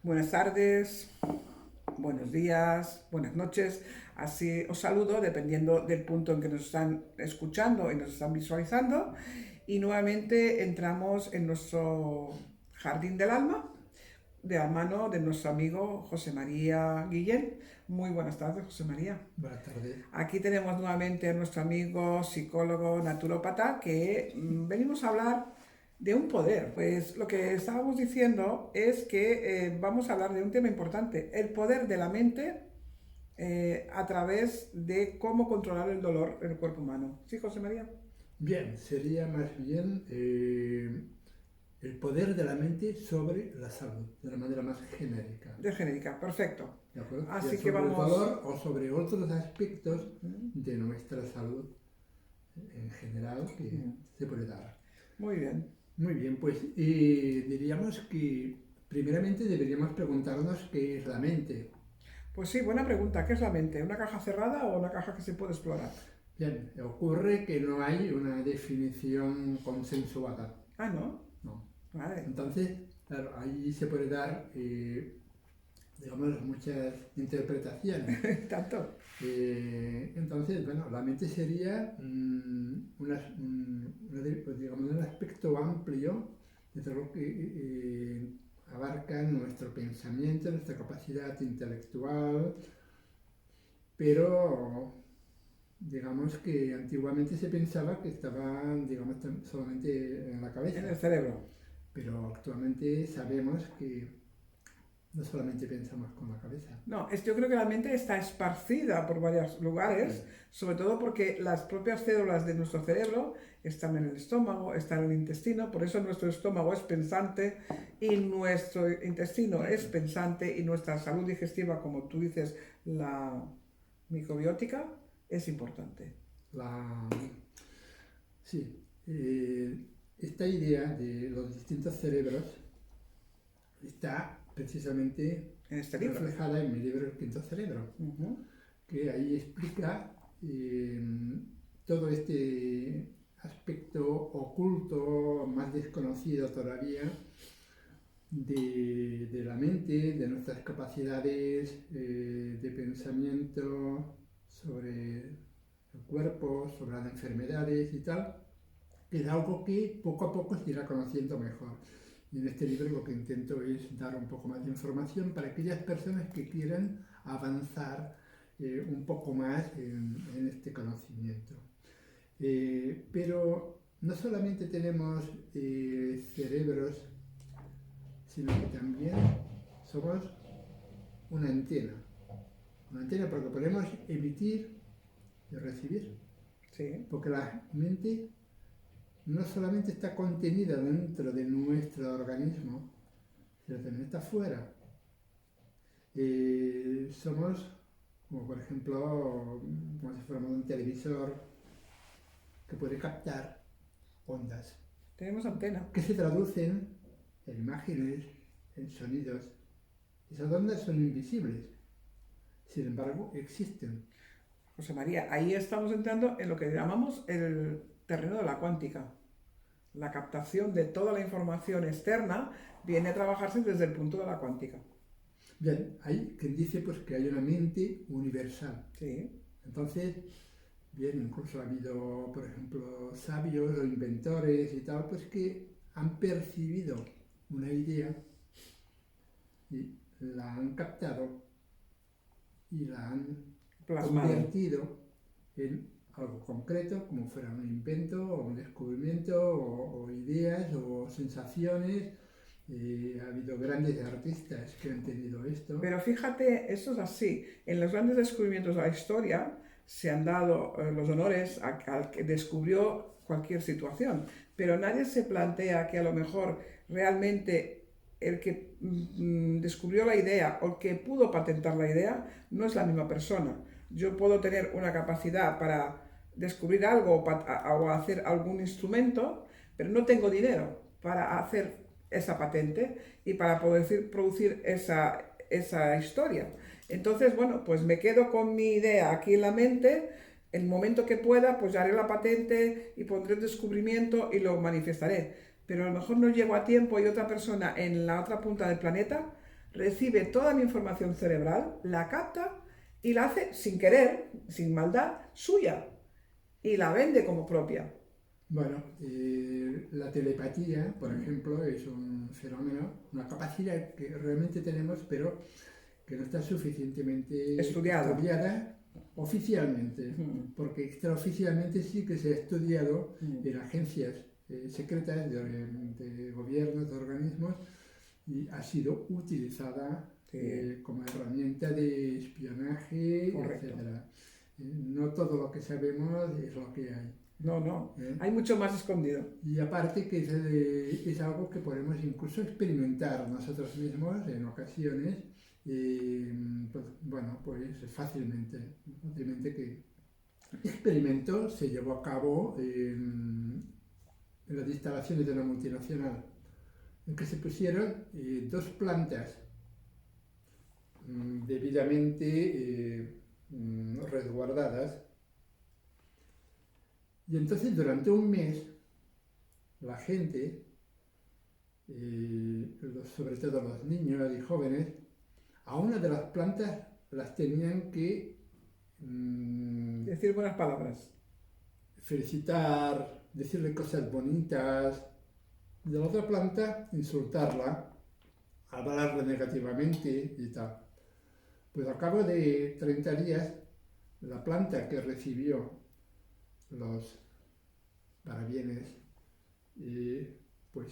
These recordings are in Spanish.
Buenas tardes, buenos días, buenas noches. Así os saludo dependiendo del punto en que nos están escuchando y nos están visualizando. Y nuevamente entramos en nuestro jardín del alma de la mano de nuestro amigo José María Guillén. Muy buenas tardes, José María. Buenas tardes. Aquí tenemos nuevamente a nuestro amigo psicólogo naturópata que venimos a hablar de un poder. Pues lo que estábamos diciendo es que vamos a hablar de un tema importante, el poder de la mente a través de cómo controlar el dolor en el cuerpo humano. ¿Sí, José María? Bien, sería más bien el poder de la mente sobre la salud, de la manera más genérica. De genérica, perfecto. ¿De acuerdo? Ya Así que sobre el vamos... dolor o sobre otros aspectos de nuestra salud en general que se puede dar. Muy bien. Muy bien, pues diríamos que primeramente deberíamos preguntarnos qué es la mente. Pues sí, buena pregunta. ¿Qué es la mente? ¿Una caja cerrada o una caja que se puede explorar? Bien, ocurre que no hay una definición consensuada. Ah, ¿no? No. Vale. Entonces, claro, ahí se puede dar, digamos, muchas interpretaciones. Tanto. Entonces, bueno, la mente sería digamos, un aspecto amplio de todo lo que abarca nuestro pensamiento, nuestra capacidad intelectual, pero digamos que antiguamente se pensaba que estaba, digamos, solamente en la En cabeza, el cerebro. pero actualmente sabemos que no solamente pensamos con la cabeza. No, yo creo que la mente está esparcida por varios lugares, Sí, sobre todo porque las propias células de nuestro cerebro están en el estómago, están en el intestino, por eso nuestro estómago es pensante y nuestro intestino es pensante y nuestra salud digestiva, como tú dices, la microbiótica, es importante. la, sí. Esta idea de los distintos cerebros está precisamente En este libro. reflejada en mi libro El quinto cerebro, que ahí explica todo este aspecto oculto, más desconocido todavía, de la mente, de nuestras capacidades de pensamiento sobre el cuerpo, sobre las enfermedades y tal, que es algo que poco a poco se irá conociendo mejor. Y en este libro lo que intento es dar un poco más de información para aquellas personas que quieran avanzar un poco más en este conocimiento. Pero no solamente tenemos cerebros, sino que también somos una antena. Una antena porque podemos emitir y recibir. Sí. Porque la mente no solamente está contenida dentro de nuestro organismo, sino también está fuera. Somos, como por ejemplo, como si fuéramos un televisor que puede captar ondas, Tenemos antena. que se traducen en imágenes, en sonidos. Esas ondas son invisibles, sin embargo existen. José María, ahí estamos entrando en lo que llamamos el terreno de la cuántica. La captación de toda la información externa viene a trabajarse desde el punto de la cuántica. Bien, hay quien dice pues que hay una mente universal. Sí. Entonces, bien, incluso ha habido, por ejemplo, sabios o inventores y tal, pues que han percibido una idea y la han captado y la han Plasmado. convertido en algo concreto, como fuera un invento o un descubrimiento o ideas o sensaciones. Ha habido grandes artistas que han tenido esto. Pero fíjate, esto es así. En los grandes descubrimientos de la historia se han dado los honores al que descubrió cualquier situación. Pero nadie se plantea que a lo mejor realmente el que descubrió la idea o el que pudo patentar la idea no es la misma persona. Yo puedo tener una capacidad para descubrir algo o hacer algún instrumento, pero no tengo dinero para hacer esa patente y para poder producir esa historia. Entonces, bueno, pues me quedo con mi idea aquí en la mente. En el momento que pueda, pues haré la patente y pondré el descubrimiento y lo manifestaré. Pero a lo mejor no llego a tiempo y otra persona en la otra punta del planeta recibe toda mi información cerebral, la capta y la hace sin querer, sin maldad, suya. Y la vende como propia. Bueno, la telepatía, por ejemplo, es un fenómeno, una capacidad que realmente tenemos, pero que no está suficientemente estudiada oficialmente, porque extraoficialmente sí que se ha estudiado en agencias secretas de gobiernos, de organismos, y ha sido utilizada como herramienta de espionaje, Correcto. etc. No todo lo que sabemos es lo que hay. No, hay mucho más escondido. Y aparte que es algo que podemos incluso experimentar nosotros mismos en ocasiones, pues, bueno, pues fácilmente que el experimento se llevó a cabo en las instalaciones de una multinacional, en que se pusieron dos plantas debidamente resguardadas. Y entonces durante un mes la gente, sobre todo los niños y jóvenes, a una de las plantas las tenían que decir buenas palabras, felicitar, decirle cosas bonitas, de la otra planta insultarla, hablarle negativamente y tal. Pues al cabo de 30 días, la planta que recibió los parabienes, pues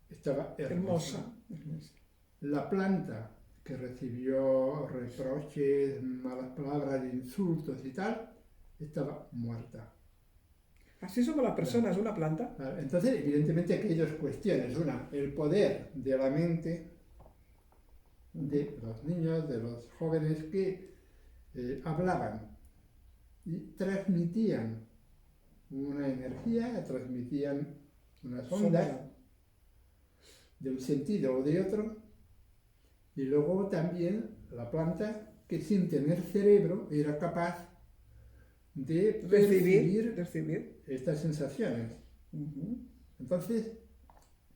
estaba hermosa. La planta que recibió reproches, malas palabras, insultos y tal, estaba muerta. Así somos las personas, una planta. Entonces, evidentemente aquí hay dos cuestiones. Una, el poder de la mente de los niños, de los jóvenes que hablaban y transmitían una energía, transmitían unas ondas de un sentido o de otro, y luego también la planta que sin tener cerebro era capaz de recibir estas sensaciones. Entonces,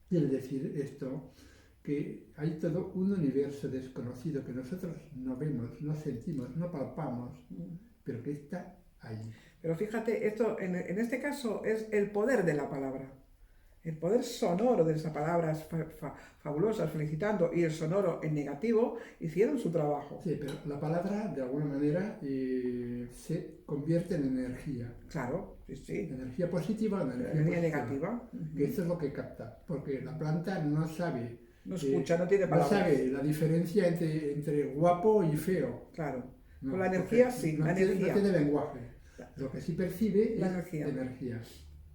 quiere decir esto que hay todo un universo desconocido que nosotros no vemos, no sentimos, no palpamos, pero que está ahí. Pero fíjate, esto en este caso es el poder de la palabra. El poder sonoro de esas palabras fabulosas, felicitando, y el sonoro en negativo, hicieron su trabajo. Sí, pero la palabra, de alguna manera, se convierte en energía. Claro, sí. Energía positiva o energía negativa. Que eso es lo que capta, porque la planta no sabe... No escucha, no tiene palabras. No sabe la diferencia entre guapo y feo. Claro. No, con la energía sí, no la energía. No tiene lenguaje. Lo que sí percibe la es energía.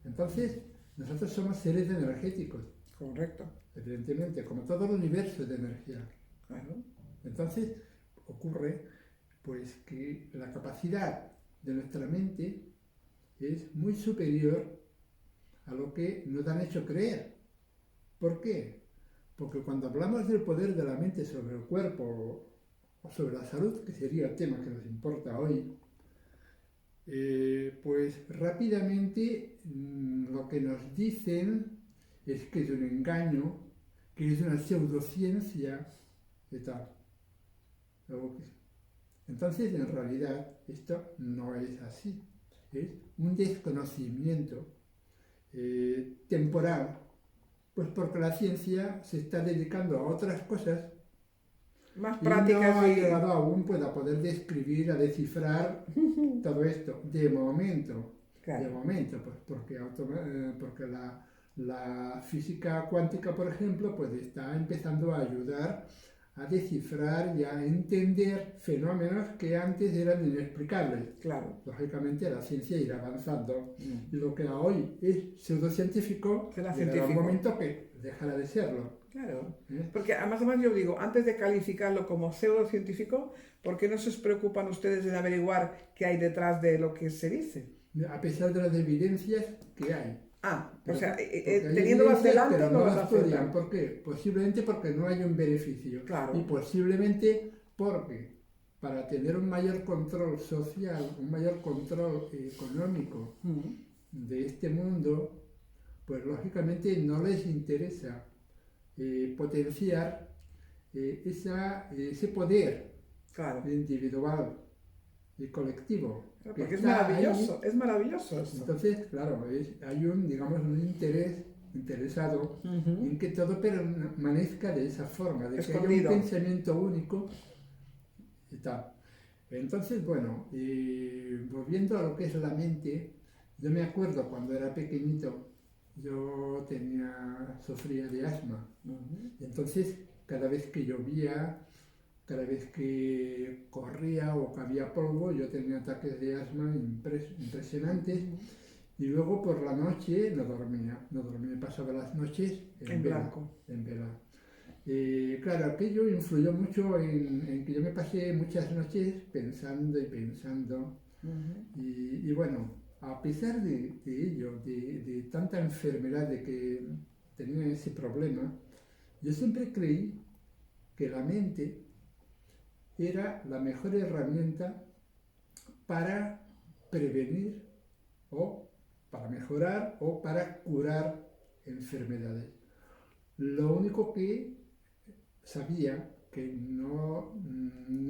Entonces, nosotros somos seres energéticos. Correcto. Evidentemente, como todo el universo de energía. Claro. Entonces, ocurre pues que la capacidad de nuestra mente es muy superior a lo que nos han hecho creer. ¿Por qué? Porque cuando hablamos del poder de la mente sobre el cuerpo o sobre la salud, que sería el tema que nos importa hoy, pues rápidamente lo que nos dicen es que es un engaño, que es una pseudociencia y tal. Entonces, en realidad, esto no es así. Es un desconocimiento temporal, pues porque la ciencia se está dedicando a otras cosas más prácticas. No ha llegado aún pues, a poder describir, a descifrar todo esto. De momento, pues, porque la física cuántica, por ejemplo, pues está empezando a ayudar a descifrar y a entender fenómenos que antes eran inexplicables. Claro. Lógicamente la ciencia irá avanzando y lo que hoy es pseudocientífico llegará un momento que dejará de serlo. Claro, porque además yo digo, antes de calificarlo como pseudocientífico, ¿por qué no se preocupan ustedes en averiguar qué hay detrás de lo que se dice? A pesar de las evidencias que hay. O sea, teniéndolas delante pero no las estudian. aceptan. ¿Por qué? Posiblemente porque no hay un beneficio. Claro. Y posiblemente porque para tener un mayor control social, un mayor control económico de este mundo, pues lógicamente no les interesa potenciar ese poder Claro. individual y colectivo. Porque es está ahí. maravilloso esto. Entonces, claro, hay digamos, un interés interesado en que todo permanezca de esa forma, de que haya un Escondido. pensamiento único y tal. Entonces, bueno, volviendo a lo que es la mente, yo me acuerdo cuando era pequeñito, yo sufría de asma. Entonces, cada vez que llovía, cada vez que corría o que había polvo, yo tenía ataques de asma impresionantes. Y luego por la noche no dormía, pasaba las noches En blanco. en vela. Claro, aquello influyó mucho en que yo me pasé muchas noches pensando y pensando. Y bueno, a pesar de ello, de tanta enfermedad, de que tenía ese problema, yo siempre creí que la mente era la mejor herramienta para prevenir o para mejorar o para curar enfermedades. Lo único que sabía que no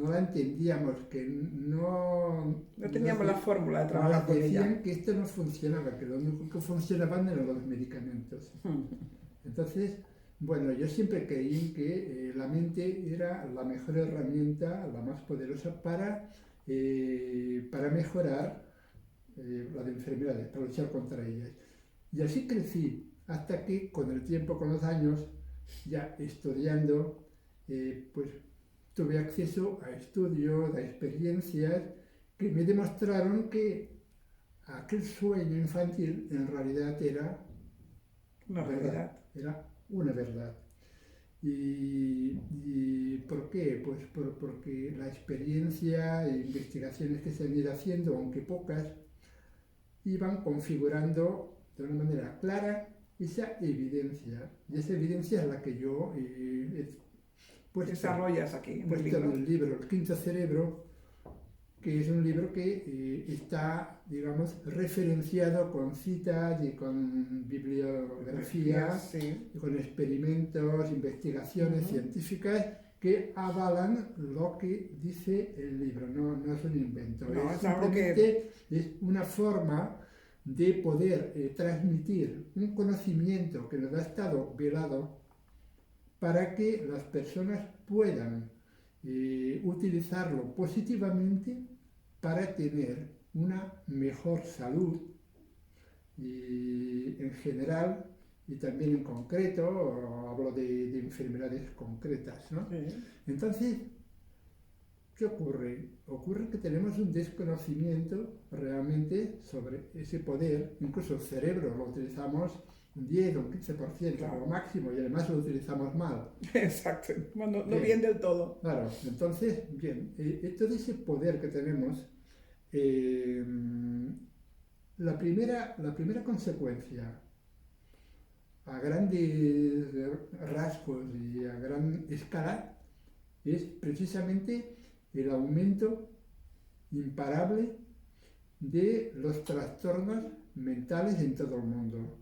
la entendíamos, que No teníamos la fórmula de trabajar con ella. decían que esto no funcionaba, que lo único que funcionaban eran los medicamentos. Entonces, bueno, yo siempre creí que la mente era la mejor herramienta, la más poderosa para mejorar las enfermedades, para luchar contra ellas. Y así crecí, hasta que con el tiempo, con los años, ya estudiando, pues tuve acceso a estudios, a experiencias que me demostraron que aquel sueño infantil en realidad era Una verdad, realidad. era una verdad. ¿Y por qué? Pues porque la experiencia e investigaciones que se han ido haciendo, aunque pocas, iban configurando de una manera clara esa evidencia. Y esa evidencia es la que yo Desarrollas aquí en el puesto libro. en el libro El Quinto Cerebro, que es un libro que está, digamos, referenciado con citas y con bibliografía, Sí. y con experimentos, investigaciones científicas que avalan lo que dice el libro. No es un invento, No, es es algo que... simplemente es una forma de poder transmitir un conocimiento que nos ha estado velado para que las personas puedan utilizarlo positivamente para tener una mejor salud y en general y también en concreto, hablo de enfermedades concretas, ¿no? Sí. Entonces, ¿qué ocurre? Ocurre que tenemos un desconocimiento realmente sobre ese poder, incluso el cerebro lo utilizamos un 10 o un 15% Claro. como máximo y además lo utilizamos mal. Exacto, no bien del todo. Claro, entonces, bien, todo ese poder que tenemos, la primera consecuencia a grandes rasgos y a gran escala es precisamente el aumento imparable de los trastornos mentales en todo el mundo,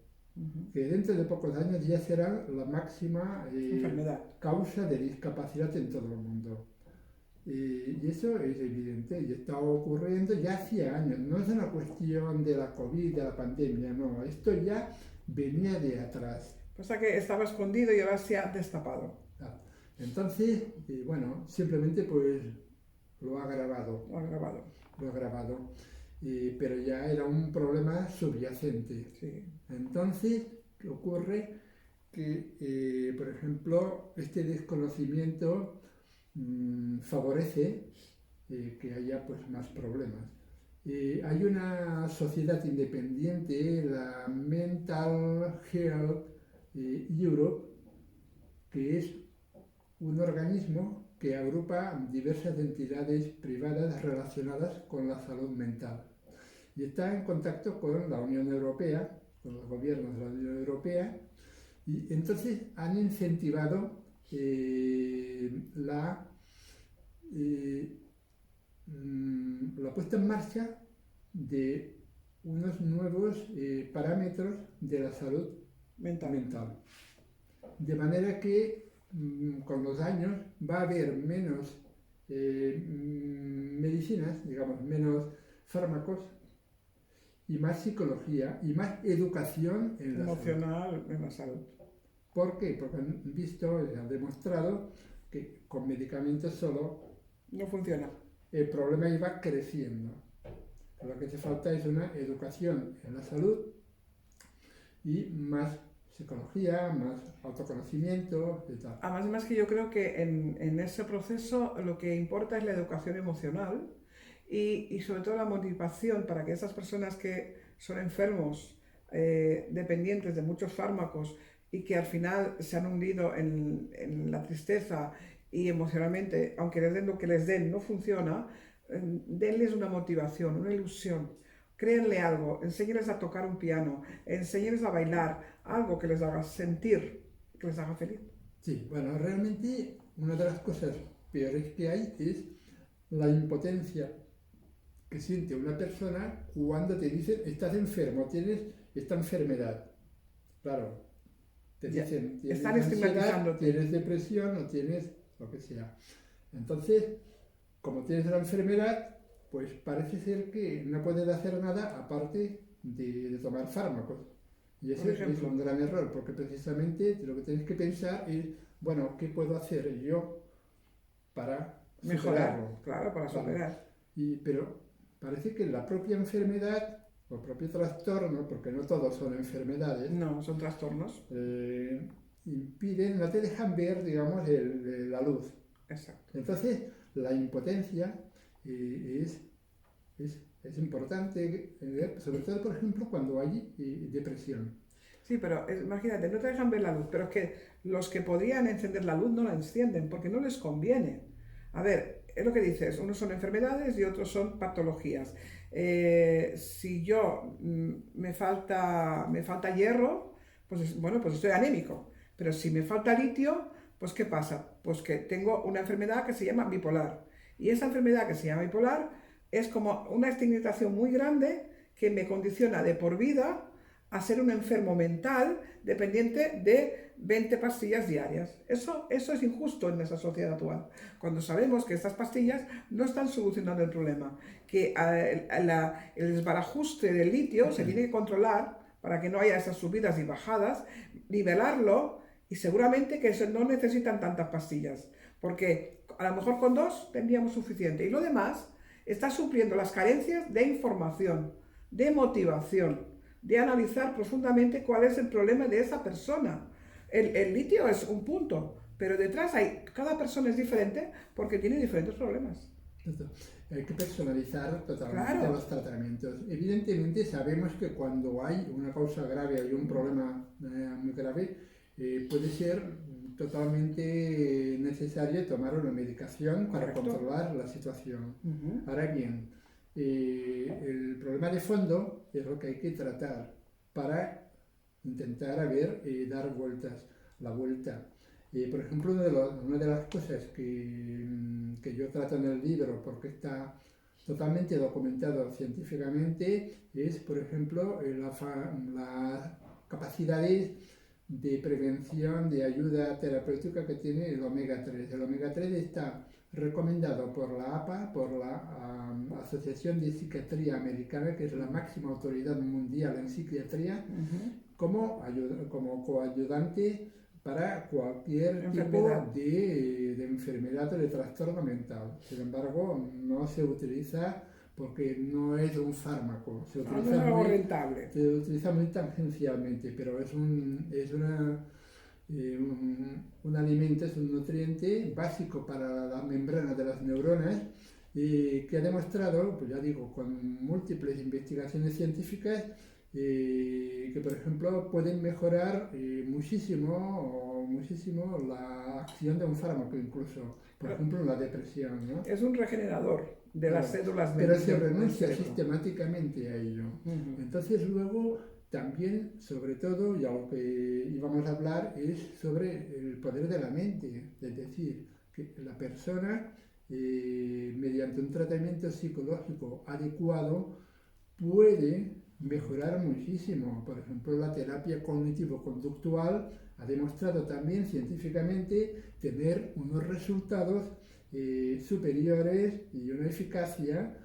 que dentro de pocos años ya será la máxima Enfermedad. causa de discapacidad en todo el mundo. Y eso es evidente y está ocurriendo ya hacía años. No es una cuestión de la COVID, de la pandemia, no. Esto ya venía de atrás. O sea que estaba escondido y ahora se ha destapado. Entonces, bueno, simplemente pues lo ha agravado. Lo ha grabado. Lo ha agravado. Pero ya era un problema subyacente. Sí. Entonces, ¿qué ocurre? Que, por ejemplo, este desconocimiento favorece que haya pues, más problemas. Hay una sociedad independiente, la Mental Health Europe, que es un organismo que agrupa diversas entidades privadas relacionadas con la salud mental. Y está en contacto con la Unión Europea, con los gobiernos de la Unión Europea, y entonces han incentivado la puesta en marcha de unos nuevos parámetros de la salud mental. De manera que con los años va a haber menos medicinas, digamos, menos fármacos y más psicología y más educación en la salud. Emocional en la salud. ¿Por qué? Porque han visto y han demostrado que con medicamentos solo No funciona. el problema iba creciendo. Lo que hace falta es una educación en la salud y más psicología, más autoconocimiento y tal. Además que yo creo que en ese proceso lo que importa es la educación emocional y sobre todo la motivación para que esas personas que son enfermos, dependientes de muchos fármacos y que al final se han hundido en la tristeza y emocionalmente, aunque les den lo que les den, no funciona, denles una motivación, una ilusión. Créenle algo, enséñenles a tocar un piano, enséñenles a bailar, algo que les haga sentir, que les haga feliz. Sí, bueno, realmente una de las cosas peores que hay es la impotencia que siente una persona cuando te dicen estás enfermo, tienes esta enfermedad. Claro, te Ya, dicen tienes están ansiedad, estigmatizándote. tienes depresión o tienes lo que sea. Entonces, como tienes la enfermedad, pues parece ser que no puedes hacer nada aparte de tomar fármacos. Y Por ese es ejemplo, un gran error, porque precisamente lo que tienes que pensar es, bueno, ¿qué puedo hacer yo para mejorar, superarlo? claro, para Vale. superar. Pero parece que la propia enfermedad o propio trastorno, porque no todos son enfermedades, No, son trastornos. impiden, no te dejan ver, digamos, la luz. Exacto. Entonces, la impotencia es importante, sobre todo, por ejemplo, cuando hay depresión. Sí, pero imagínate, no te dejan ver la luz, pero es que los que podrían encender la luz no la encienden porque no les conviene. A ver, es lo que dices, unos son enfermedades y otros son patologías. Si yo me falta hierro, pues bueno, pues estoy anémico. Pero si me falta litio, pues ¿qué pasa? Pues que tengo una enfermedad que se llama bipolar. Y esa enfermedad que se llama bipolar es como una estigmatización muy grande que me condiciona de por vida a ser un enfermo mental dependiente de 20 pastillas diarias. Eso es injusto en esa sociedad actual, cuando sabemos que estas pastillas no están solucionando el problema, que el desbarajuste del litio se tiene que controlar para que no haya esas subidas y bajadas, nivelarlo y seguramente que no necesitan tantas pastillas, porque a lo mejor con dos tendríamos suficiente y lo demás está supliendo las carencias de información, de motivación, de analizar profundamente cuál es el problema de esa persona. El litio es un punto, pero detrás cada persona es diferente porque tiene diferentes problemas. Hay que personalizar totalmente Claro, los tratamientos. Evidentemente sabemos que cuando hay una causa grave, hay un problema muy grave, puede ser totalmente necesario tomar una medicación para correcto. controlar la situación. Uh-huh. Ahora bien, el problema de fondo es lo que hay que tratar para intentar dar la vuelta. Por ejemplo, una de las cosas que yo trato en el libro, porque está totalmente documentado científicamente, es, por ejemplo, las capacidades de prevención, de ayuda terapéutica que tiene el omega 3. El omega 3 está recomendado por la APA, por la Asociación de Psiquiatría Americana, que es la máxima autoridad mundial en psiquiatría, Uh-huh. como coayudante para cualquier Enfermedad. tipo de enfermedad o de trastorno mental. Sin embargo, no se utiliza porque no es un fármaco, No, no es algo rentable. se utiliza muy tangencialmente, pero un alimento, es un nutriente básico para la membrana de las neuronas que ha demostrado, pues ya digo, con múltiples investigaciones científicas, que por ejemplo pueden mejorar muchísimo la acción de un fármaco incluso, por Pero ejemplo la depresión, ¿no? es un regenerador de las Claro, células pero se del renuncia cerebro. sistemáticamente a ello. Uh-huh. Entonces luego también, sobre todo, y a lo que íbamos a hablar, es sobre el poder de la mente, es decir, que la persona, mediante un tratamiento psicológico adecuado, puede mejorar muchísimo. Por ejemplo, la terapia cognitivo-conductual ha demostrado también científicamente tener unos resultados superiores y una eficacia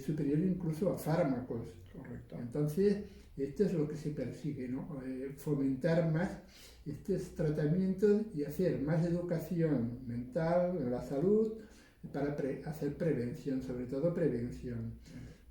superior incluso a fármacos. Correcto. Entonces, esto es lo que se persigue, ¿no? Fomentar más estos tratamientos y hacer más educación mental en la salud para hacer prevención, sobre todo prevención,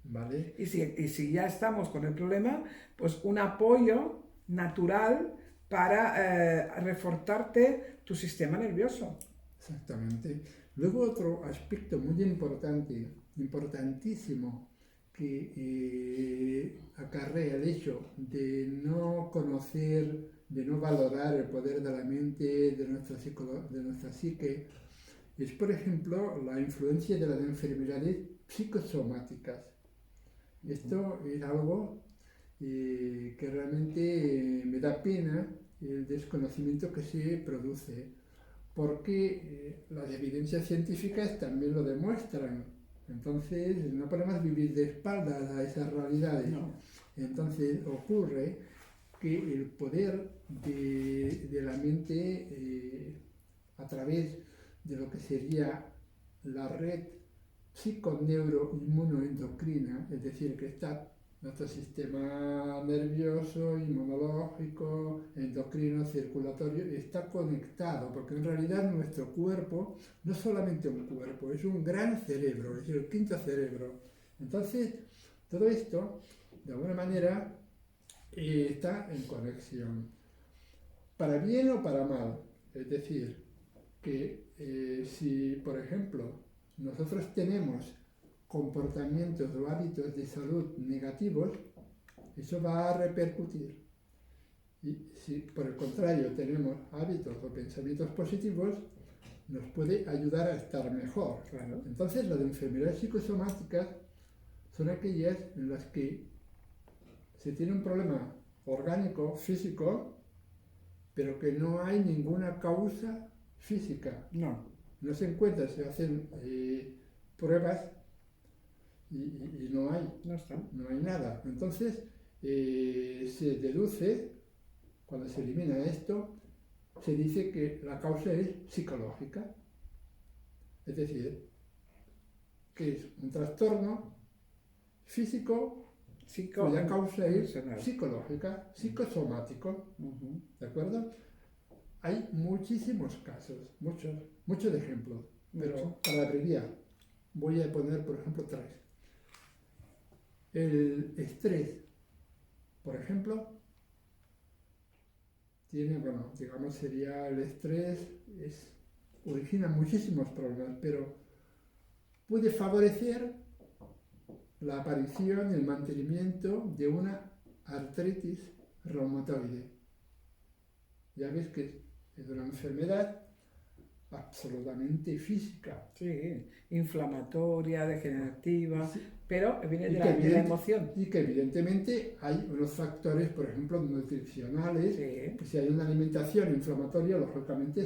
¿vale? Y si ya estamos con el problema, pues un apoyo natural para reforzarte tu sistema nervioso. Exactamente. Luego otro aspecto muy importante, importantísimo, que acarrea el hecho de no conocer, de no valorar el poder de la mente, de nuestra psique, es, por ejemplo, la influencia de las enfermedades psicosomáticas. Esto es algo que realmente me da pena el desconocimiento que se produce, porque las evidencias científicas también lo demuestran. Entonces, no podemos vivir de espaldas a esas realidades. No. Entonces, ocurre que el poder de la mente a través de lo que sería la red psiconeuroinmunoendocrina, es decir, que está nuestro sistema nervioso, inmunológico, endocrino, circulatorio, está conectado, porque en realidad nuestro cuerpo no es solamente un cuerpo, es un gran cerebro, es el quinto cerebro. Entonces, todo esto, de alguna manera, está en conexión, para bien o para mal. Es decir, que si, por ejemplo, nosotros tenemos comportamientos o hábitos de salud negativos, eso va a repercutir. Y si por el contrario tenemos hábitos o pensamientos positivos, nos puede ayudar a estar mejor. Claro. Entonces, las enfermedades psicosomáticas son aquellas en las que se tiene un problema orgánico, físico, pero que no hay ninguna causa física. No se encuentra, se hacen pruebas y no hay, no hay nada. Entonces, se deduce, cuando se elimina esto, se dice que la causa es psicológica. Es decir, que es un trastorno físico cuya causa es psicológica, psicosomático. ¿De acuerdo? Hay muchísimos casos, muchos ejemplos, pero para abreviar, voy a poner, por ejemplo, 3. El estrés, por ejemplo, tiene, bueno, digamos, sería el estrés, origina muchísimos problemas, pero puede favorecer la aparición y el mantenimiento de una artritis reumatoide. Ya ves que es una enfermedad absolutamente física. Sí, inflamatoria, degenerativa, sí, pero viene de la emoción. Y que evidentemente hay unos factores, por ejemplo, nutricionales, sí, que si hay una alimentación inflamatoria, lógicamente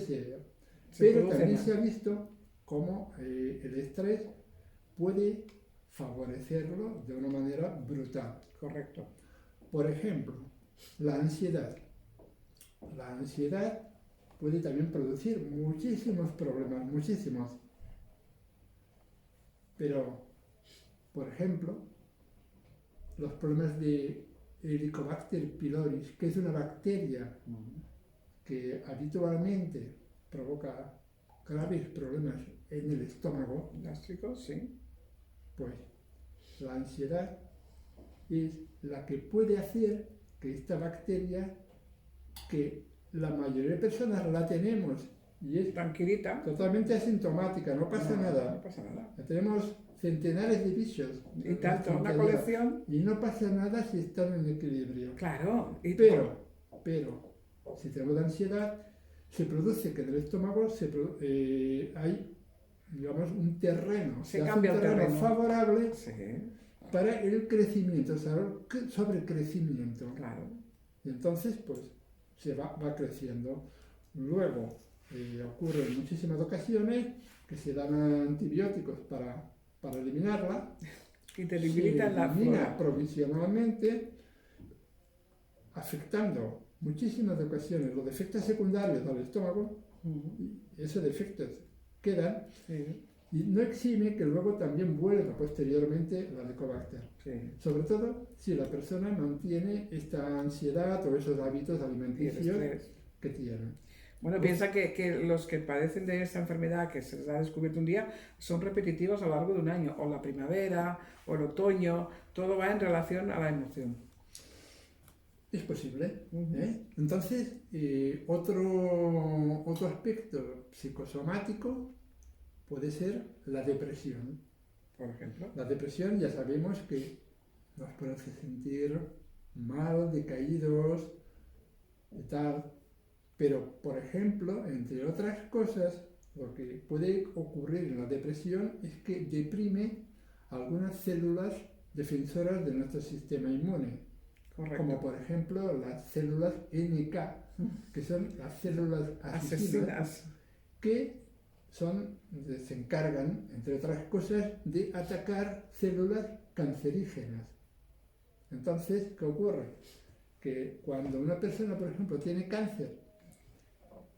pero también se ha visto cómo el estrés puede favorecerlo de una manera brutal. Correcto. Por ejemplo, la ansiedad. La ansiedad puede también producir muchísimos problemas, muchísimos. Pero, por ejemplo, los problemas de Helicobacter pylori, que es una bacteria que habitualmente provoca graves problemas en el estómago gástrico, sí. Pues la ansiedad es la que puede hacer que esta bacteria, que la mayoría de personas la tenemos y es tranquilita, totalmente asintomática, no pasa nada. No pasa nada. Tenemos centenares de bichos. Y tanto, una colección. Y no pasa nada si están en equilibrio. Claro. Pero, si tenemos ansiedad, se produce que en el estómago hay, digamos, un terreno. Se cambia el terreno favorable, sí, para el crecimiento, sobre el crecimiento. Claro. Y entonces, pues, se va creciendo. Luego, ocurre en muchísimas ocasiones que se dan antibióticos para eliminarla. Y te limitan la flora. Provisionalmente, afectando muchísimas ocasiones los efectos secundarios del estómago, y esos efectos quedan, y no exime que luego también vuelva posteriormente la Helicobacter. Sobre todo si la persona mantiene esta ansiedad o esos hábitos alimenticios que tiene. Bueno, piensa que los que padecen de esta enfermedad que se les ha descubierto un día son repetitivos a lo largo de un año, o la primavera, o el otoño, todo va en relación a la emoción. Es posible. Entonces, otro aspecto psicosomático puede ser la depresión. Por ejemplo. La depresión ya sabemos que nos puede hacer sentir mal, decaídos y tal. Pero, por ejemplo, entre otras cosas, lo que puede ocurrir en la depresión es que deprime algunas células defensoras de nuestro sistema inmune. Correcto. Como por ejemplo las células NK, que son las células asesinas, que se encargan, entre otras cosas, de atacar células cancerígenas. Entonces, ¿qué ocurre? Que cuando una persona, por ejemplo, tiene cáncer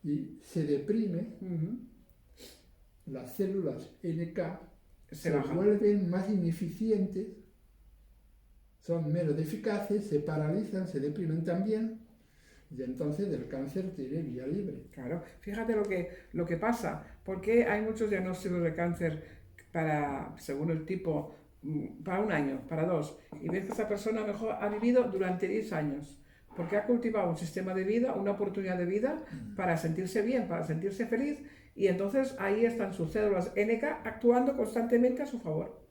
y se deprime, las células NK se vuelven más ineficientes, son menos eficaces, se paralizan, se deprimen también, y entonces el cáncer tiene vía libre. Claro, fíjate lo que pasa, porque hay muchos diagnósticos de cáncer según el tipo, para un año, para 2, y ves que esa persona mejor ha vivido durante 10 años. Porque ha cultivado un sistema de vida, una oportunidad de vida para sentirse bien, para sentirse feliz, y entonces ahí están sus células NK actuando constantemente a su favor,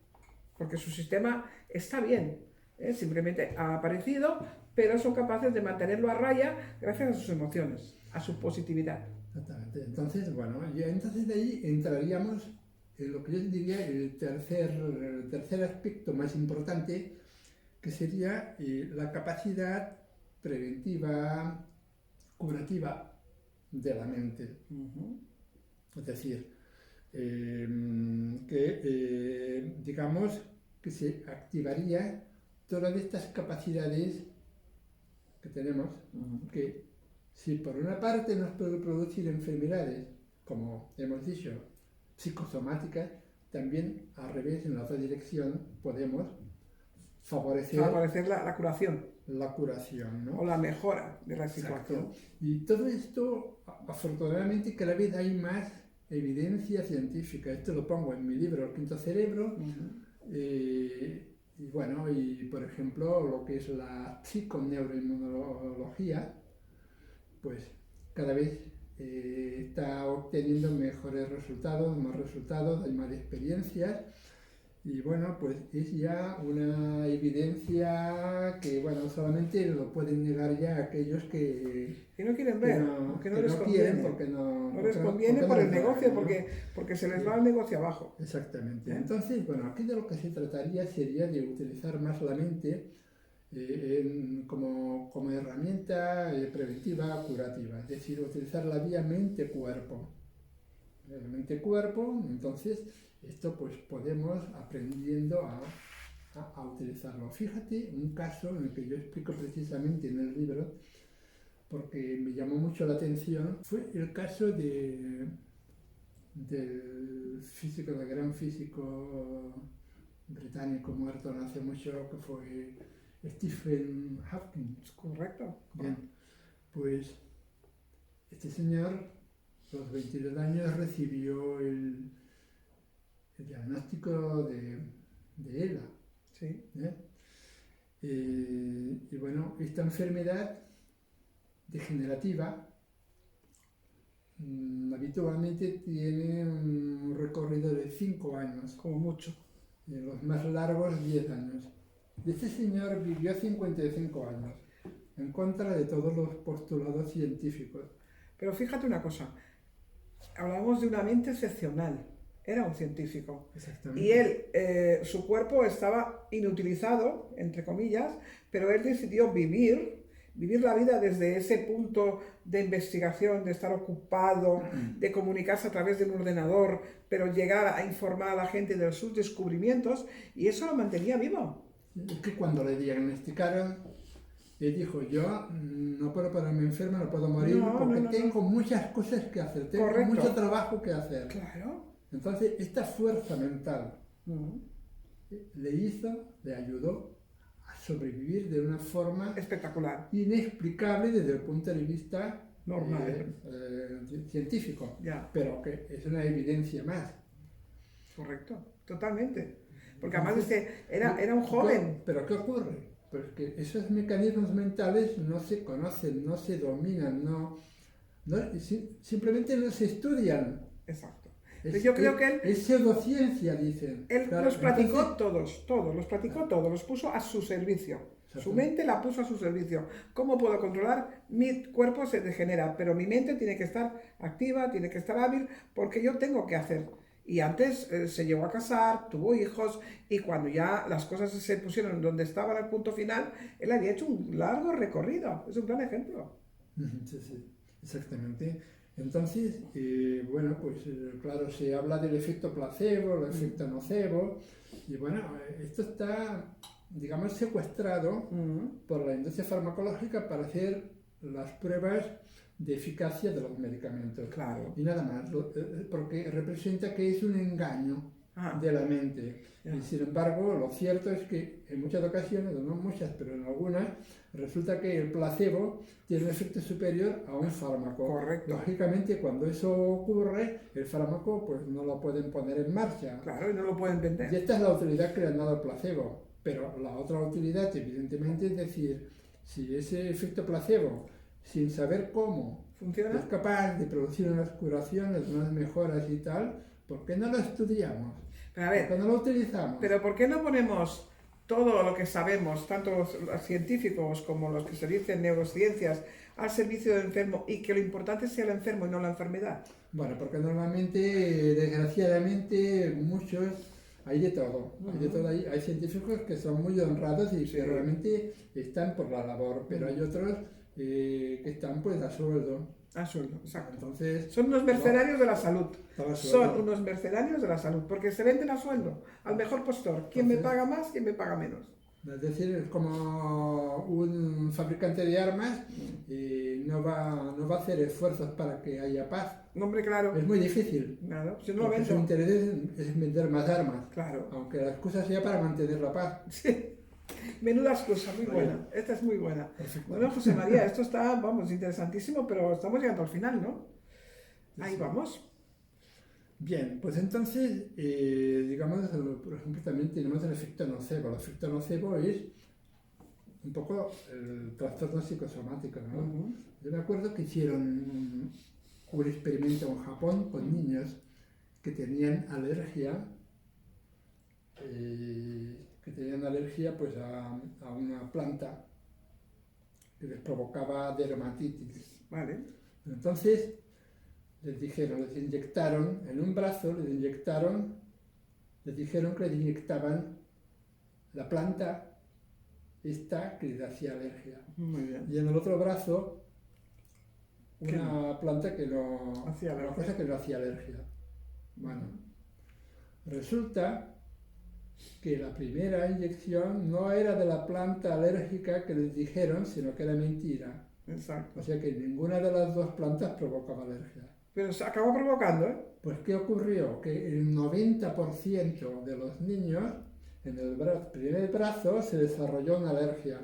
porque su sistema está bien, simplemente ha aparecido, pero son capaces de mantenerlo a raya gracias a sus emociones, a su positividad. Exactamente. Entonces, bueno, entonces de ahí entraríamos en lo que yo diría el tercer aspecto más importante, que sería la capacidad preventiva, curativa de la mente. Es decir, digamos que se activaría todas estas capacidades que tenemos, que si por una parte nos puede producir enfermedades, como hemos dicho, psicosomáticas, también al revés, en la otra dirección, podemos favorecer la curación. La curación, ¿no? O la mejora de la situación. Exacto. Y todo esto, afortunadamente, cada vez hay más evidencia científica. Esto lo pongo en mi libro, El Quinto Cerebro. Y bueno, y por ejemplo, lo que es la psiconeuroinmunología, pues cada vez está obteniendo mejores resultados, más resultados, hay más experiencias. Y bueno, pues es ya una evidencia que, bueno, solamente lo pueden negar ya aquellos que no quieren ver, que no les conviene. No les conviene por el negocio, porque se les va el negocio abajo. Exactamente. Entonces, bueno, aquí de lo que se trataría sería de utilizar más la mente como herramienta preventiva, curativa. Es decir, utilizar la vía mente-cuerpo. Mente-cuerpo, entonces... Esto pues podemos aprendiendo a utilizarlo. Fíjate un caso en el que yo explico precisamente en el libro, porque me llamó mucho la atención, fue el caso del físico, del gran físico británico muerto no hace mucho, que fue Stephen Hawking. Correcto. Bien, pues este señor, a los 22 años, recibió el diagnóstico de ELA. Sí. Y bueno, esta enfermedad degenerativa habitualmente tiene un recorrido de 5 años. Como mucho. Y los más largos 10 años. Y este señor vivió 55 años, en contra de todos los postulados científicos. Pero fíjate una cosa, hablamos de una mente excepcional. Era un científico. Exactamente. Y él, su cuerpo estaba inutilizado, entre comillas, pero él decidió vivir la vida desde ese punto de investigación, de estar ocupado, de comunicarse a través de un ordenador, pero llegar a informar a la gente de sus descubrimientos, y eso lo mantenía vivo. Es que cuando le diagnosticaron y dijo, yo no puedo ponerme enferma, no puedo morir porque tengo muchas cosas que hacer, tengo mucho trabajo que hacer. Claro. Entonces, esta fuerza mental le ayudó a sobrevivir de una forma espectacular, inexplicable desde el punto de vista normal, científico, ya. Pero que es una evidencia más. Correcto, totalmente. Porque además era un joven. ¿Pero qué ocurre? Pues que esos mecanismos mentales no se conocen, no se dominan, simplemente no se estudian. Exacto. Yo creo que él... Es pseudociencia, dicen. Él los practicó todos, los practicó todos, los puso a su servicio. Su mente la puso a su servicio. ¿Cómo puedo controlar? Mi cuerpo se degenera, pero mi mente tiene que estar activa, tiene que estar hábil, porque yo tengo que hacer. Y antes se llegó a casar, tuvo hijos, y cuando ya las cosas se pusieron donde estaban al punto final, él había hecho un largo recorrido. Es un gran ejemplo. Sí, exactamente. Entonces, bueno, pues claro, se habla del efecto placebo, el efecto nocebo, y bueno, esto está, digamos, secuestrado por la industria farmacológica para hacer las pruebas de eficacia de los medicamentos. Claro. Y nada más, porque representa que es un engaño de la mente. Y sin embargo, lo cierto es que en muchas ocasiones, no muchas, pero en algunas, resulta que el placebo tiene un efecto superior a un fármaco. Correcto. Lógicamente, cuando eso ocurre, el fármaco pues no lo pueden poner en marcha. Claro, y no lo pueden vender. Y esta es la utilidad que le han dado al placebo. Pero la otra utilidad, evidentemente, es decir, si ese efecto placebo, sin saber cómo, ¿funciona? Es capaz de producir unas curaciones, unas mejoras y tal, ¿por qué no lo estudiamos? Pero a ver, ¿por qué no lo utilizamos? Pero ¿por qué no ponemos todo lo que sabemos, tanto los científicos como los que se dicen neurociencias, al servicio del enfermo y que lo importante sea el enfermo y no la enfermedad? Bueno, porque normalmente, desgraciadamente, muchos, hay de todo. Hay científicos que son muy honrados y que realmente están por la labor, pero hay otros que están pues a sueldo. A sueldo, exacto. Entonces, son unos mercenarios de la salud. Son unos mercenarios de la salud, porque se venden a sueldo, al mejor postor. ¿Quién me paga más, quién me paga menos? Es decir, es como un fabricante de armas y no va a hacer esfuerzos para que haya paz. No, hombre, claro. Es muy difícil. Claro, si no lo porque su interés es vender más armas. Claro. Aunque la excusa sea para mantener la paz. Sí. Menuda excusa, muy buena. Esta es muy buena. Perfecto. Bueno, José María, esto está, vamos, interesantísimo, pero estamos llegando al final, ¿no? Ahí vamos. Bien, pues entonces, digamos, por ejemplo, también tenemos el efecto nocebo. El efecto nocebo es un poco el trastorno psicosomático, ¿no? Yo me acuerdo que hicieron un experimento en Japón con niños que tenían alergia pues a una planta que les provocaba dermatitis. Vale. Entonces les inyectaron en un brazo, les dijeron que les inyectaban la planta esta que les hacía alergia. Muy bien. Y en el otro brazo una planta que no hacía alergia. Una cosa que no hacía alergia. Bueno, resulta que la primera inyección no era de la planta alérgica que les dijeron, sino que era mentira. Exacto. O sea que ninguna de las dos plantas provocaba alergia. Pero se acabó provocando, ¿eh? Pues ¿qué ocurrió? Que el 90% de los niños en el primer brazo se desarrolló una alergia,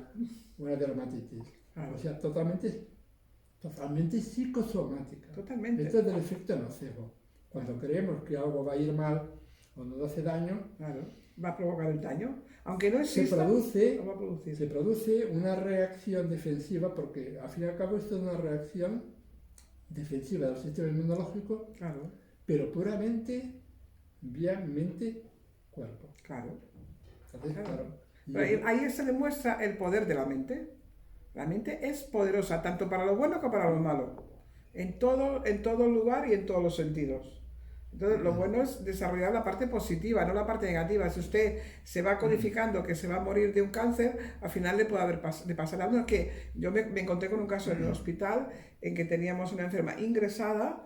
una dermatitis. Claro. O sea, totalmente psicosomática. Totalmente. Esto es del efecto nocebo. Cuando creemos que algo va a ir mal o nos hace daño, claro, va a provocar el daño. Aunque no exista, se produce una reacción defensiva, porque al fin y al cabo esto es una reacción defensiva del sistema inmunológico, claro, pero puramente vía mente-cuerpo. Claro. Entonces, claro. Pero ahí se demuestra el poder de la mente. La mente es poderosa, tanto para lo bueno como para lo malo. En todo lugar y en todos los sentidos. Entonces, lo bueno es desarrollar la parte positiva, no la parte negativa. Si usted se va codificando que se va a morir de un cáncer, al final le puede pasar algo. Que yo me encontré con un caso en el hospital en que teníamos una enferma ingresada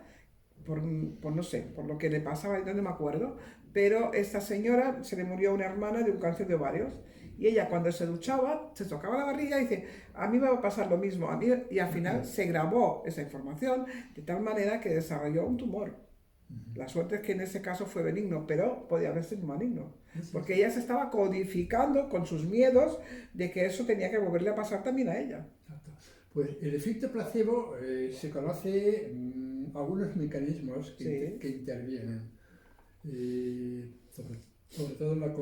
por no sé, por lo que le pasaba, no me acuerdo, pero esta señora se le murió una hermana de un cáncer de ovarios Y ella cuando se duchaba, se tocaba la barriga y dice, a mí me va a pasar lo mismo, a mí, y al final se grabó esa información de tal manera que desarrolló un tumor. La suerte es que en ese caso fue benigno, pero podía haber sido maligno. Porque ella se estaba codificando con sus miedos de que eso tenía que volverle a pasar también a ella. Exacto. Pues el efecto placebo se conoce algunos mecanismos que intervienen, sobre todo la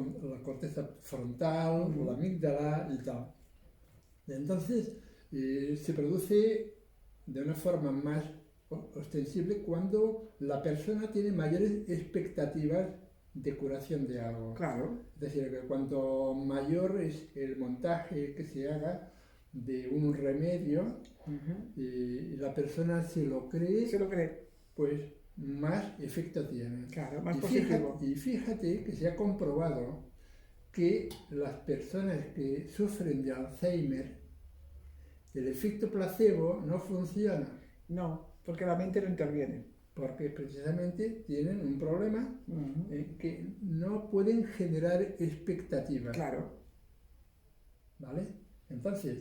corteza frontal, la amígdala y tal. Entonces se produce de una forma más ostensible cuando la persona tiene mayores expectativas de curación de algo. Claro. Es decir, que cuanto mayor es el montaje que se haga de un remedio y la persona se lo cree, pues más efecto tiene. Claro, más positivo. Y fíjate que se ha comprobado que las personas que sufren de Alzheimer, el efecto placebo no funciona. No, porque la mente no interviene. Porque precisamente tienen un problema que no pueden generar expectativas. Claro. ¿Vale? Entonces,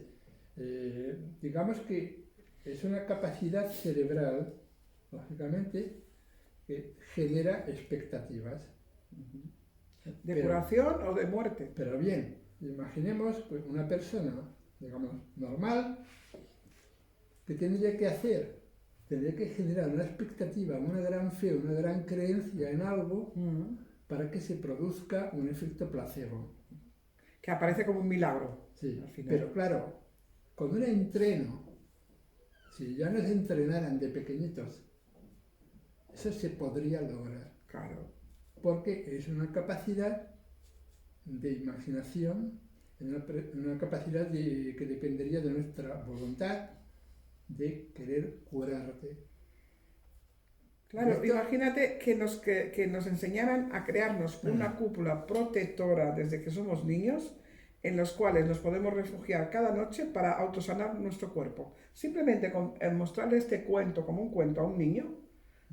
digamos que es una capacidad cerebral, lógicamente, que genera expectativas. ¿De curación o de muerte? Pero bien, imaginemos pues, una persona, digamos, normal, que tendría que hacer. Tendría que generar una expectativa, una gran fe, una gran creencia en algo para que se produzca un efecto placebo. Que aparece como un milagro. Sí, al final. Pero claro, con un entreno, si ya nos entrenaran de pequeñitos, eso se podría lograr. Claro. Porque es una capacidad de imaginación, una capacidad que dependería de nuestra voluntad de querer curarte. Claro, imagínate que nos enseñaran a crearnos una cúpula protectora desde que somos niños, en los cuales nos podemos refugiar cada noche para autosanar nuestro cuerpo. Simplemente con mostrarle este cuento como un cuento a un niño.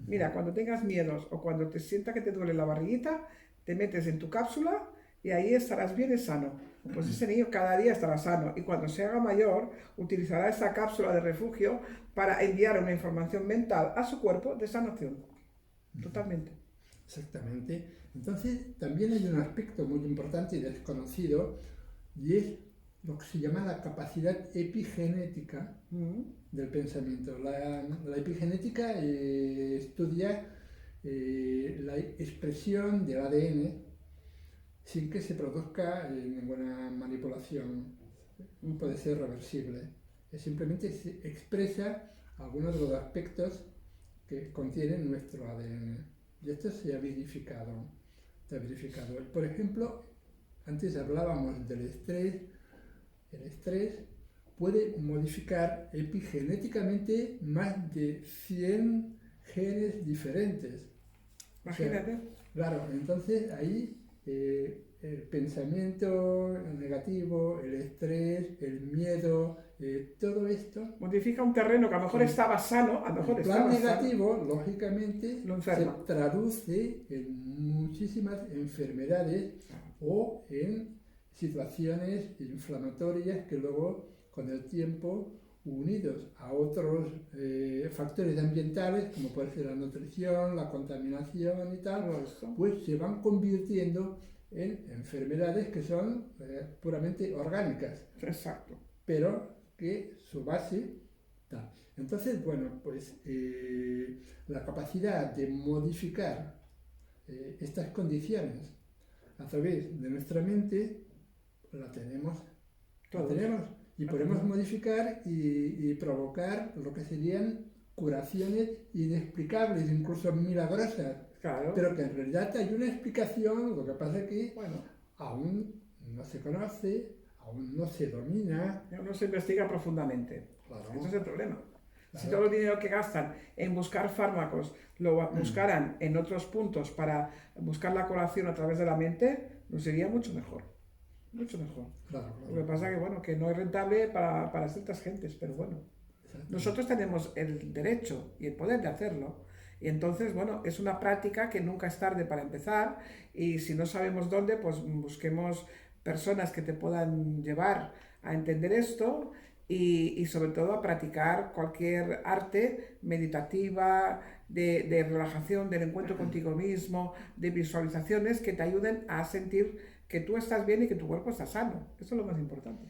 Mira, cuando tengas miedos o cuando te sienta que te duele la barriguita, te metes en tu cápsula y ahí estarás bien y sano. Pues ese niño cada día estará sano y cuando se haga mayor utilizará esa cápsula de refugio para enviar una información mental a su cuerpo de sanación. Totalmente. Exactamente. Entonces también hay un aspecto muy importante y desconocido y es lo que se llama la capacidad epigenética del pensamiento. La epigenética estudia la expresión del ADN sin que se produzca ninguna manipulación. Puede ser reversible. Simplemente se expresa algunos de los aspectos que contiene nuestro ADN. Y esto se ha verificado. Por ejemplo, antes hablábamos del estrés. El estrés puede modificar epigenéticamente más de 100 genes diferentes. Imagínate. O sea, claro, entonces ahí el pensamiento negativo, el estrés, el miedo, todo esto modifica un terreno que a lo mejor estaba sano, a lo mejor el plan negativo, lógicamente, se traduce en muchísimas enfermedades o en situaciones inflamatorias que luego, con el tiempo, unidos a otros factores ambientales, como puede ser la nutrición, la contaminación y tal, pues se van convirtiendo en enfermedades que son puramente orgánicas. Exacto. Pero que su base está. Entonces, bueno, pues la capacidad de modificar estas condiciones a través de nuestra mente la tenemos. Y podemos modificar y provocar lo que serían curaciones inexplicables, incluso milagrosas. Claro. Pero que en realidad hay una explicación, lo que pasa es que aún no se conoce, aún no se domina. No se investiga profundamente. Claro. Ese es el problema. Claro. Si todo el dinero que gastan en buscar fármacos lo buscaran en otros puntos para buscar la curación a través de la mente, nos sería mucho mejor. Mucho mejor. Claro. Lo que pasa es que no es rentable para ciertas gentes, pero bueno. Nosotros tenemos el derecho y el poder de hacerlo. Y entonces, es una práctica que nunca es tarde para empezar y si no sabemos dónde, pues busquemos personas que te puedan llevar a entender esto y sobre todo a practicar cualquier arte meditativa, de relajación, del encuentro contigo mismo, de visualizaciones que te ayuden a sentir que tú estás bien y que tu cuerpo está sano. Eso es lo más importante.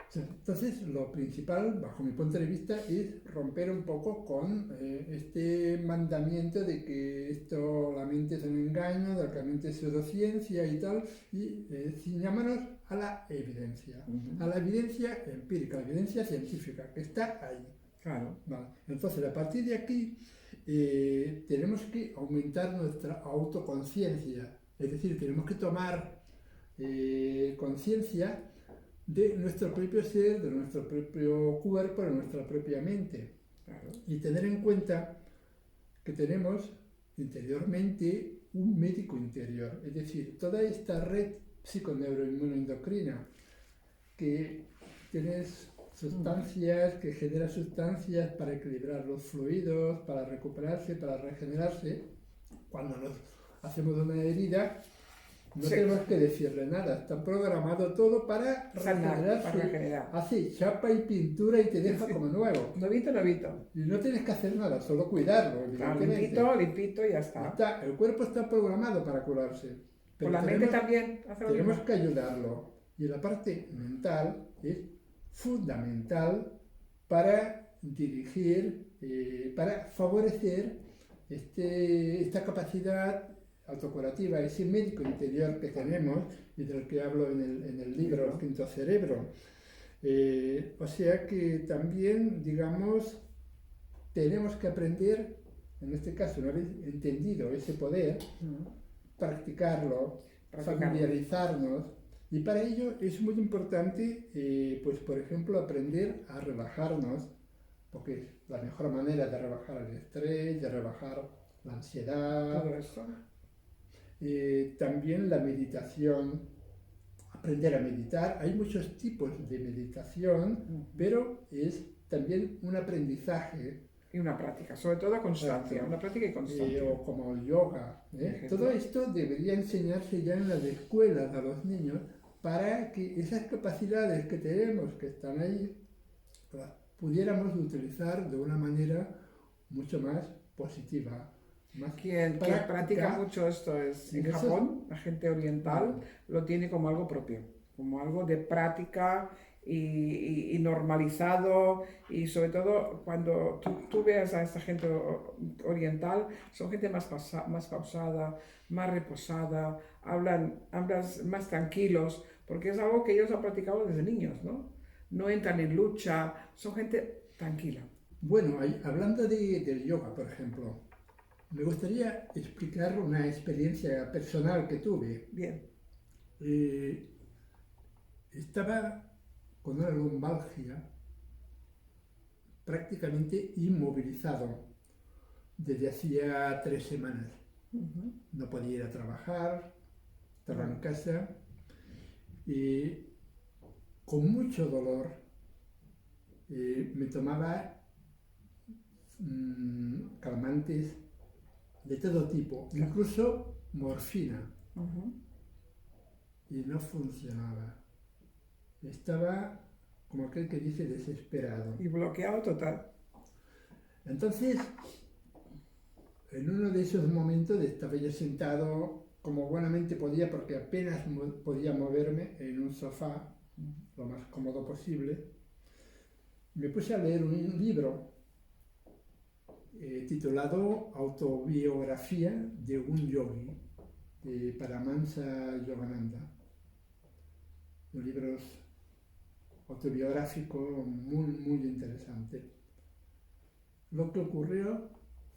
Sí, entonces, lo principal, bajo mi punto de vista, es romper un poco con este mandamiento de que esto, la mente es un engaño, de que la mente es pseudociencia y tal, y ciñámonos a la evidencia empírica, a la evidencia científica, que está ahí. Claro. Vale. Entonces, a partir de aquí, tenemos que aumentar nuestra autoconciencia, es decir, tenemos que tomar conciencia de nuestro propio ser, de nuestro propio cuerpo, de nuestra propia mente. Claro. Y tener en cuenta que tenemos interiormente un médico interior, es decir, toda esta red psiconeuroinmunoendocrina que tienes sustancias, que genera sustancias para equilibrar los fluidos, para recuperarse, para regenerarse. Cuando nos hacemos una herida, no tenemos que decirle nada, está programado todo para regenerarse. Así, chapa y pintura y te deja como nuevo. Novito. Y no tienes que hacer nada, solo cuidarlo. Claro, limpito y ya está. El cuerpo está programado para curarse. Pero la mente también. Tenemos que ayudarlo. Y la parte mental es fundamental para dirigir, para favorecer esta capacidad autocurativa, ese médico interior que tenemos y del que hablo en el libro El Quinto Cerebro. O sea que también, digamos, tenemos que aprender, en este caso, una vez entendido ese poder, practicarlo, familiarizarnos, y para ello es muy importante, pues por ejemplo, aprender a relajarnos, porque es la mejor manera de rebajar el estrés, de rebajar la ansiedad. Todo eso. También la meditación, aprender a meditar. Hay muchos tipos de meditación, pero es también un aprendizaje. Y una práctica, sobre todo constancia, una práctica y constancia. O como el yoga. Todo esto debería enseñarse ya en las escuelas a los niños para que esas capacidades que tenemos, que están ahí, las pudiéramos utilizar de una manera mucho más positiva. Quien practica mucho esto es en Japón, la gente oriental lo tiene como algo propio, como algo de práctica y normalizado, y sobre todo cuando tú veas a esta gente oriental, son gente más pausada, más reposada, hablan más tranquilos, porque es algo que ellos han practicado desde niños, ¿no? No entran en lucha, son gente tranquila. Bueno, hablando del yoga, por ejemplo, me gustaría explicar una experiencia personal que tuve. Bien. Estaba con una lumbalgia prácticamente inmovilizado desde hacía 3 semanas. No podía ir a trabajar, estaba en casa y con mucho dolor me tomaba calmantes de todo tipo, incluso morfina, y no funcionaba. Estaba, como aquel que dice, desesperado. Y bloqueado total. Entonces, en uno de esos momentos estaba yo sentado como buenamente podía, porque apenas podía moverme en un sofá, lo más cómodo posible. Me puse a leer un libro titulado Autobiografía de un yogi, de Paramahansa Yogananda. Un libro autobiográfico muy, muy interesante. Lo que ocurrió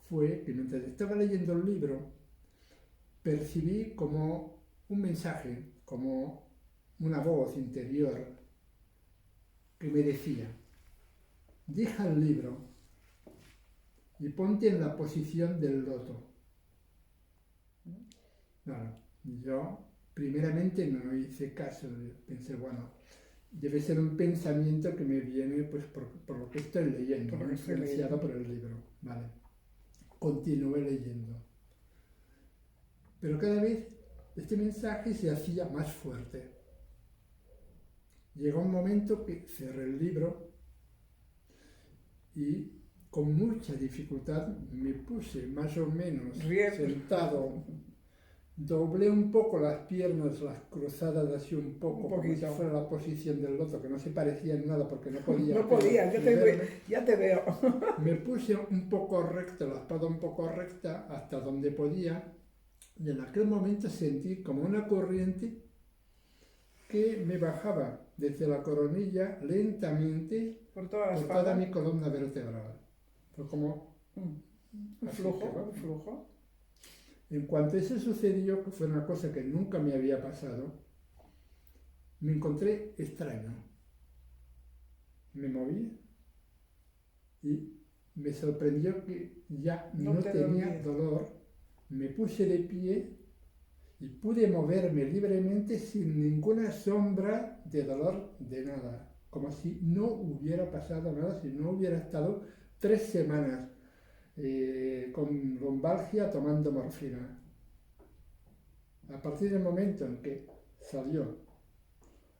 fue que mientras estaba leyendo el libro, percibí como un mensaje, como una voz interior que me decía: deja el libro y ponte en la posición del loto. Bueno, yo primeramente no hice caso, pensé, bueno, debe ser un pensamiento que me viene pues por lo que estoy leyendo, influenciado por el libro. Vale. Continué leyendo. Pero cada vez este mensaje se hacía más fuerte. llegó un momento que cerré el libro y con mucha dificultad me puse más o menos sentado, doblé un poco las piernas, las cruzadas así un poco, como si fuera la posición del loto, que no se parecía en nada porque no podía. No podía, ya te veo. Me puse un poco recto, la espalda un poco recta, hasta donde podía, y en aquel momento sentí como una corriente que me bajaba desde la coronilla lentamente por toda mi columna vertebral. Fue como un flujo. En cuanto eso sucedió, que fue una cosa que nunca me había pasado, me encontré extraño. Me moví y me sorprendió que ya no tenía dolor. Me puse de pie y pude moverme libremente sin ninguna sombra de dolor de nada. Como si no hubiera pasado nada, si no hubiera estado 3 semanas con lumbalgia tomando morfina. A partir del momento en que salió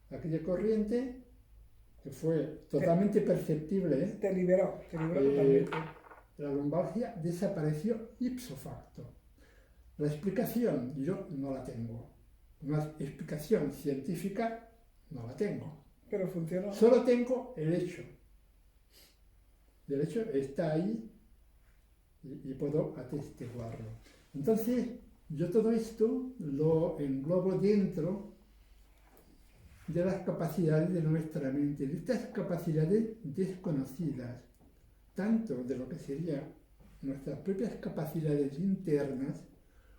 aquella corriente, que fue totalmente perceptible, te liberó totalmente. La lumbalgia desapareció ipso facto. La explicación yo no la tengo. Una explicación científica no la tengo. Pero funcionó. Solo tengo el hecho. Y el hecho está ahí y puedo atestiguarlo. Entonces, yo todo esto lo englobo dentro de las capacidades de nuestra mente, de estas capacidades desconocidas, tanto de lo que serían nuestras propias capacidades internas,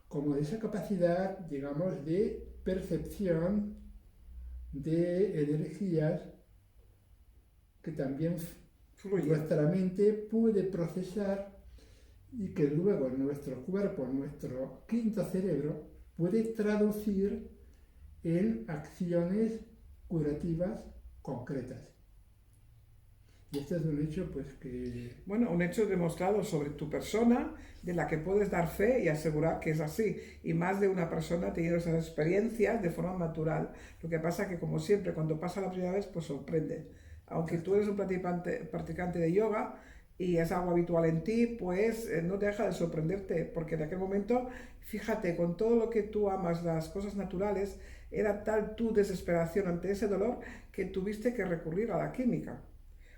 como de esa capacidad, digamos, de percepción de energías que también nuestra mente puede procesar y que luego nuestro cuerpo, nuestro quinto cerebro, puede traducir en acciones curativas concretas. Y este es un hecho, pues, que... Bueno, un hecho demostrado sobre tu persona, de la que puedes dar fe y asegurar que es así. Y más de una persona ha tenido esas experiencias de forma natural. Lo que pasa que, como siempre, cuando pasa la primera vez, pues sorprende. Aunque tú eres un practicante de yoga y es algo habitual en ti, pues no deja de sorprenderte. Porque en aquel momento, fíjate, con todo lo que tú amas, las cosas naturales, era tal tu desesperación ante ese dolor que tuviste que recurrir a la química.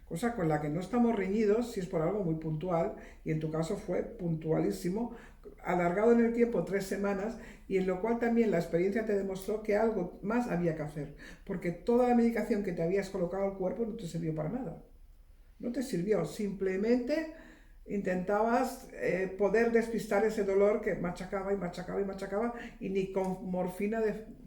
Cosa con la que no estamos reñidos si es por algo muy puntual, y en tu caso fue puntualísimo, alargado en el tiempo 3 semanas, y en lo cual también la experiencia te demostró que algo más había que hacer, porque toda la medicación que te habías colocado al cuerpo no te sirvió para nada. No te sirvió, simplemente intentabas poder despistar ese dolor que machacaba y machacaba y machacaba, y ni con morfina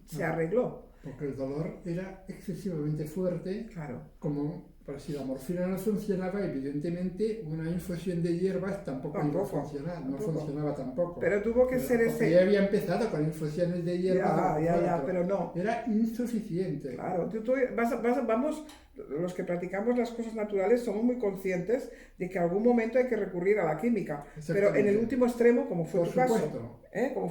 se arregló. Porque el dolor era excesivamente fuerte, claro. Como... Pero si la morfina no funcionaba, evidentemente una infusión de hierbas tampoco iba a funcionar, no funcionaba tampoco. Pero tuvo que ser ese... Ya había empezado con infusiones de hierbas. Pero no. Era insuficiente. Claro, vamos, los que practicamos las cosas naturales somos muy conscientes de que en algún momento hay que recurrir a la química. Pero en el último extremo, como fue tu caso.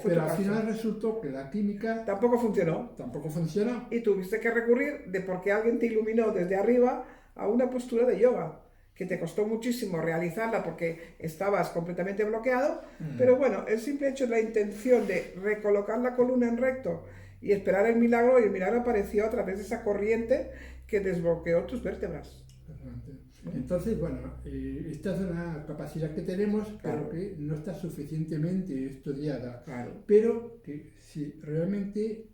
Pero al final resultó que la química... Tampoco funcionó. Tampoco funcionó. Y tuviste que recurrir de porque alguien te iluminó desde arriba a una postura de yoga, que te costó muchísimo realizarla porque estabas completamente bloqueado, pero bueno, el simple hecho de la intención de recolocar la columna en recto y esperar el milagro, y el milagro apareció a través de esa corriente que desbloqueó tus vértebras. Entonces, bueno, esta es una capacidad que tenemos, claro, pero que no está suficientemente estudiada. Claro. Pero que si realmente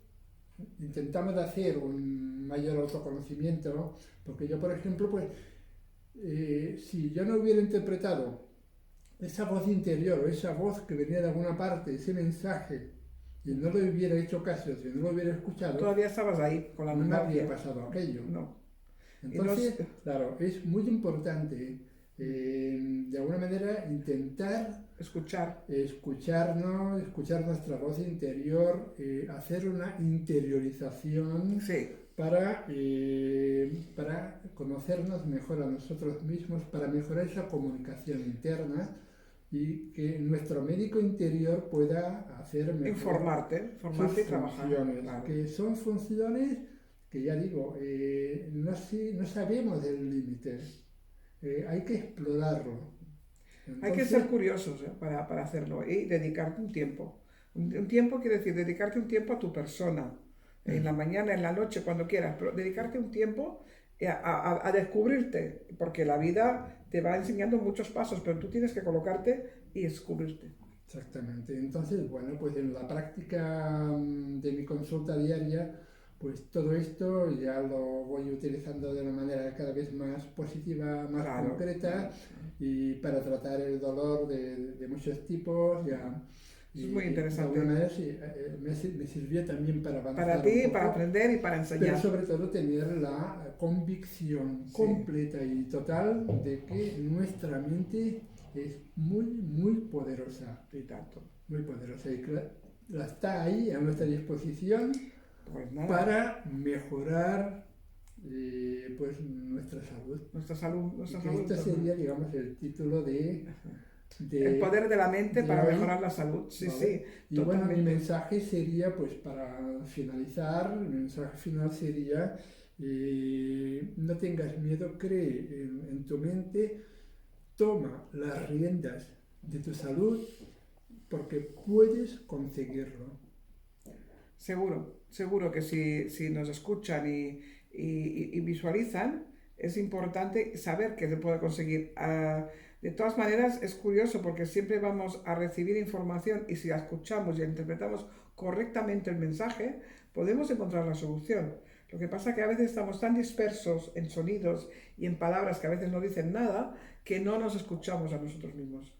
intentamos hacer un mayor autoconocimiento, porque yo, por ejemplo, pues, si yo no hubiera interpretado esa voz interior o esa voz que venía de alguna parte, ese mensaje, y no le hubiera hecho caso, si no lo hubiera escuchado, todavía estabas ahí con la no me habría pasado aquello. No. Entonces, claro, es muy importante de alguna manera intentar escucharnos, escuchar nuestra voz interior, hacer una interiorización para conocernos mejor a nosotros mismos, para mejorar esa comunicación interna y que nuestro médico interior pueda hacer mejor informarte y trabajar. Que son funciones que ya digo, no sabemos del límite, hay que explorarlo. Hay que Entonces, ser curiosos para hacerlo y dedicarte un tiempo. Un tiempo quiere decir dedicarte un tiempo a tu persona, en la mañana, en la noche, cuando quieras, pero dedicarte un tiempo a descubrirte, porque la vida te va enseñando muchos pasos, pero tú tienes que colocarte y descubrirte. exactamente. Entonces, bueno, pues en la práctica de mi consulta diaria, pues todo esto ya lo voy utilizando de una manera cada vez más positiva, más Claro, concreta, claro. y para tratar el dolor de muchos tipos, ya. Eso es muy Y de alguna interesante manera sí, me sirvió también para para avanzar un ti, para poco, aprender y para pero enseñar. sobre todo tener la convicción Sí, completa y total de que nuestra mente es muy, muy poderosa, y tanto. muy poderosa, y que está ahí a nuestra disposición Pues nada, para mejorar pues nuestra salud. Y nuestra que salud, este pues sería, digamos, el título el de, poder de la mente de para hoy, mejorar la salud. Sí, ¿vale? sí, Y bueno, mi totalmente. mensaje sería, pues para finalizar, mi mensaje final sería, no tengas miedo, cree en tu mente, toma las riendas de tu salud porque puedes conseguirlo. Seguro, seguro que si nos escuchan y visualizan, es importante saber que se puede conseguir. De todas maneras, es curioso porque siempre vamos a recibir información y si la escuchamos y la interpretamos correctamente el mensaje, podemos encontrar la solución. Lo que pasa es que a veces estamos tan dispersos en sonidos y en palabras que a veces no dicen nada que no nos escuchamos a nosotros mismos.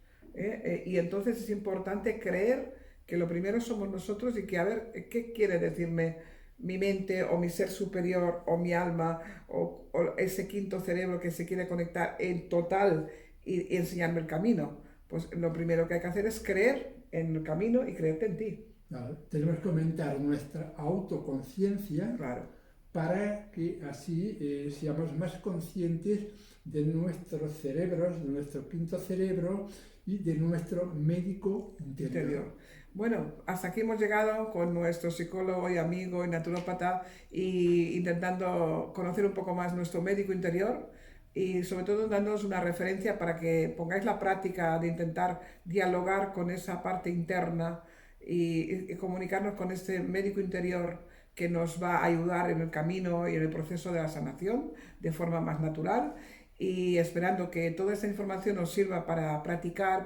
Y entonces es importante creer que lo primero somos nosotros y que a ver qué quiere decirme mi mente o mi ser superior o mi alma o ese quinto cerebro que se quiere conectar en total y enseñarme el camino. Pues lo primero que hay que hacer es creer en el camino y creerte en ti. Claro, tenemos que aumentar nuestra autoconciencia Claro, para que así seamos más conscientes de nuestros cerebros, de nuestro quinto cerebro y de nuestro médico interior. interior. Bueno, hasta aquí hemos llegado con nuestro psicólogo y amigo y naturópata y intentando conocer un poco más nuestro médico interior y sobre todo dándonos una referencia para que pongáis la práctica de intentar dialogar con esa parte interna y comunicarnos con este médico interior que nos va a ayudar en el camino y en el proceso de la sanación de forma más natural y esperando que toda esta información nos sirva para practicar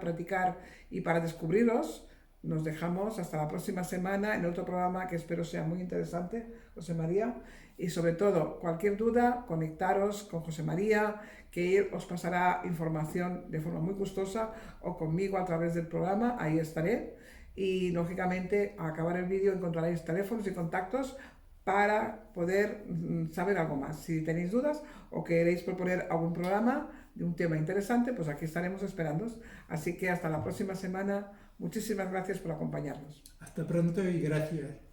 y para descubriros. Nos dejamos hasta la próxima semana en otro programa que espero sea muy interesante, José María. Y sobre todo, cualquier duda, conectaros con José María, que él os pasará información de forma muy gustosa o conmigo a través del programa, ahí estaré. Y lógicamente, al acabar el vídeo encontraréis teléfonos y contactos para poder saber algo más. Si tenéis dudas o queréis proponer algún programa de un tema interesante, pues aquí estaremos esperándoos. Así que hasta la próxima semana. Muchísimas gracias por acompañarnos. Hasta pronto y gracias.